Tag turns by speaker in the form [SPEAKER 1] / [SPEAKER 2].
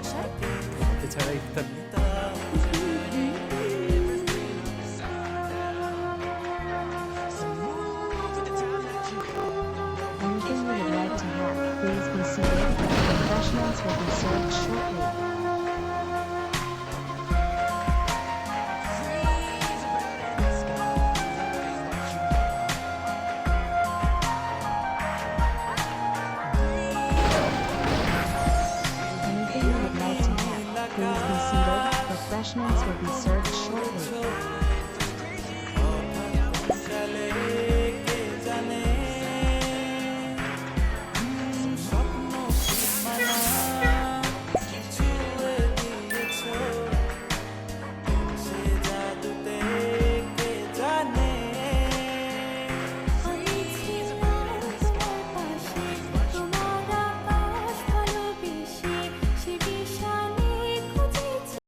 [SPEAKER 1] বাসায়?
[SPEAKER 2] তোমাকে ছাড়া ইফতার নেই।
[SPEAKER 3] Anything you would like to have, please be seated. Refreshments will be served shortly.